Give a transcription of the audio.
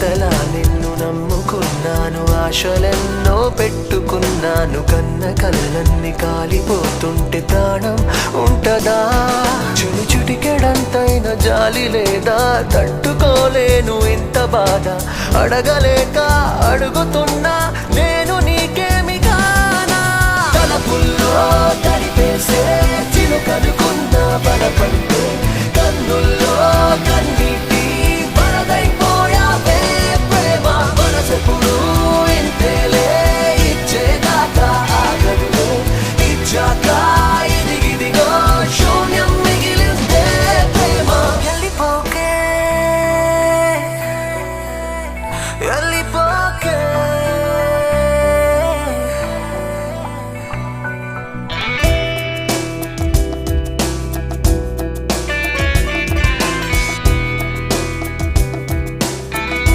ఇంతలా నిన్ను నమ్ముకున్నాను, ఆశలెన్నో పెట్టుకున్నాను. కన్న కళ్ళన్ని కాలిపోతుంటే ప్రాణం ఉంటదా? చుడి చుటికెడంతైన జాలి లేదా? తట్టుకోలేను ఇంత బాధ, అడగలేక అడుగుతున్నా నేను నీకేమి కానా? తలపుల్లో తడిపేసే చిలుకనుకున్న బలపంటే కన్నుల్లో కన్నీటి వరదైపోయావే ప్రేమ. మనసెప్పుడు ఇంతేలే, ఇచ్చేదాకా ఆగదులే, ఇచ్చాక ఇదిగిదిగో శూన్యం మిగిలిందే ప్రేమ. వెళ్ళిపోకే వెళ్ళిపో